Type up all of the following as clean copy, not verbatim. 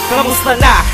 Kamusta na?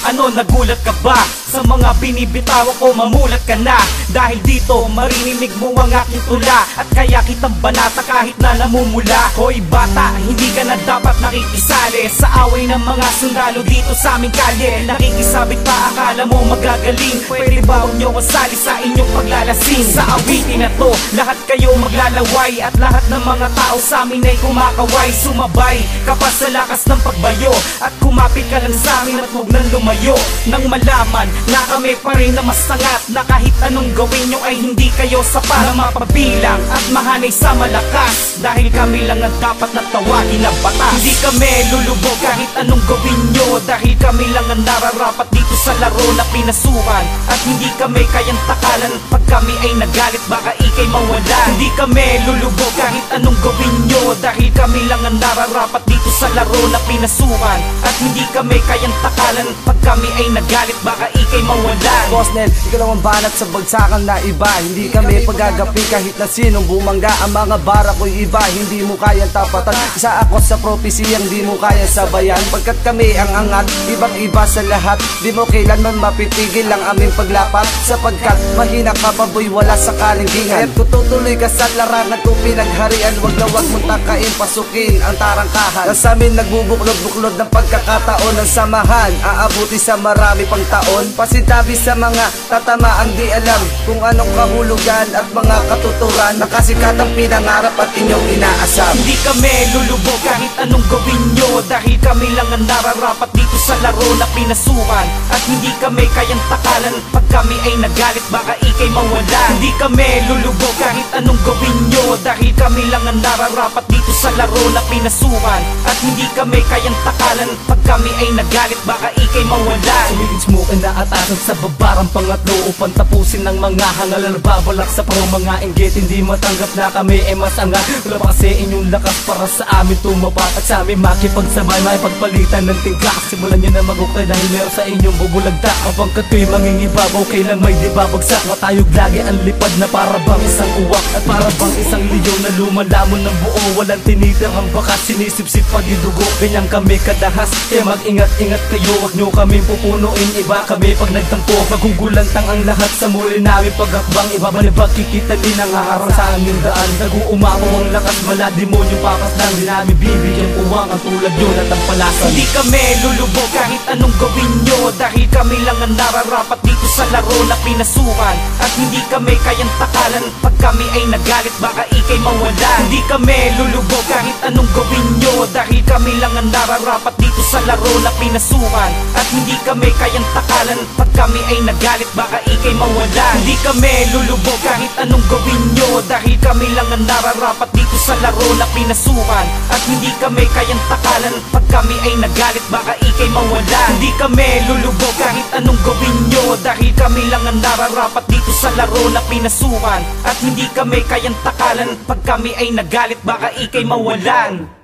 Ano, nagulat ka ba? Sa mga binibitawan ko, mamulat ka na. Dahil dito, maririnig mo ang aking tula. At kaya kitang banata kahit na namumula. Hoy bata, hindi ka na dapat nakikisali sa away ng mga sundalo dito sa aming kalye. Nakikisabit pa, akala mo magagaling. Pwede ba huwag nyo kasali sa inyong paglalasing? Sa awitin na to, lahat kayo maglalaway. At lahat ng mga tao sa amin ay kumakaway. Sumabay ka pa sa lakas ng pagbayo. At kumapit ka lang sa amin at huwag nang lumayo. Nang malaman na kami pa rin na masangat, na kahit anong gawin nyo ay hindi kayo sapat na mapabilang at mahanay sa malakas. Dahil kami lang ang dapat na tawagin na batas. Hindi kami lulubog kahit anong gawin nyo. Dahil kami lang ang nararapat dito sa laro na pinasukan. At hindi kami kayang takalan. Pag kami ay nagalit baka ikay mawala. Hindi kami lulubog kahit anong gawin nyo. Dahil kami lang ang nararapat dito sa laro na pinasukan. At hindi kami kayang takalan. Pag kami ay nagalit baka ikay mawalan. Boss Nel, ikaw lang ang banat sa bagsakan na iba. Hindi kami pagagapi kahit na sinong bumangga. Ang mga bara ko'y iba, hindi mo kayang tapatan. Isa ako sa propesiyang di mo kayang sabayan. Pagkat kami ang angat, ibang iba sa lahat. Di mo kailanman mapitigil ang aming paglapat. Sapagkat mahina ka pa boy, wala sa kalinggingan. Kaya't kung tutuloy ka sa larangan kung pinagharian, wag na wag mong takain, pasukin ang tarangkahan. Na sa amin nagbubuklod-buklod ng pagkakataon ng samahan. Aabuti sa marami pang taon. Pasintabi sa mga tatamaang di alam kung anong kahulugan at mga katuturan. Nakasikatang pinangarap at inyong inaasam. Hindi kami lulubog kahit anong gawin nyo. Dahil kami lang ang nararapat dito sa laro na pinasukan. At hindi kami kayang takalan. Pag kami ay nagalit baka ikay mawala. Hindi kami lulubog kahit anong gawin nyo. Dahil kami lang ang nararapat dito sa laro na pinasukan. At hindi kami kayang takalan. Pag kami ay nagalit baka ikay mawala. Sumilid mo ka na atasan sa babarang pangatlo upang tapusin ng mga hangal na babalak sa pro mga inggit. Hindi matanggap na kami ay masangat. Wala pa kasi inyong lakas para sa amin tumapat. At sa amin makipagsabay, makipagpalitan ng tingkak. Simulan nyo na magukay dahil meron sa inyong bubulagta. Kapag kato'y mangingibabaw, kailan may di babagsak. Matayog lagi ang lipad na para bang isang uwak. At para bang isang liyaw na lumalamon ng buo. Walang tinitirang bakas, sinisip-sip pa di dugo. Ganyan kami kadahas, kaya mag-ingat-ingat kayo. Huwag nyo kaming pupunuin, iba kami pag nagtampo. Magugulantang ang lahat sa muli namin pagakbang. Ibabalibag kikita din ang haharang sa aming daan. Nag-uumapaw ang lakas, mala demonyo papas lang. Di namin bibigyan uwang ang tulad yun at ang palasan. Hindi kami lulubog kahit anong gawin nyo. Dahil kami lang ang nararapat dito sa laro na pinasukan. At hindi kami kayang takalan. Pag kami ay nagalit baka ikay mawala. Hindi kami lulubog kahit anong gawin nyo. Dahil kami lang ang nararapat dito sa laro na pinasukan. At hindi kami kayang takalan. Pag kami ay nagalit baka ikay mawala. Hindi kami lulubog kahit anong gawin nyo. Dahil kami lang ang nararapat dito sa laro na pinasukan. At hindi kami kayang takalan. Pag kami ay nagalit baka ikay mawala. Hindi kami lulubog kahit anong gawin nyo. Dahil kami lang ang nararapat dito sa laro na pinasukan. At hindi kami kayang takalan. Pag kami ay nagalit baka ikay mawalan.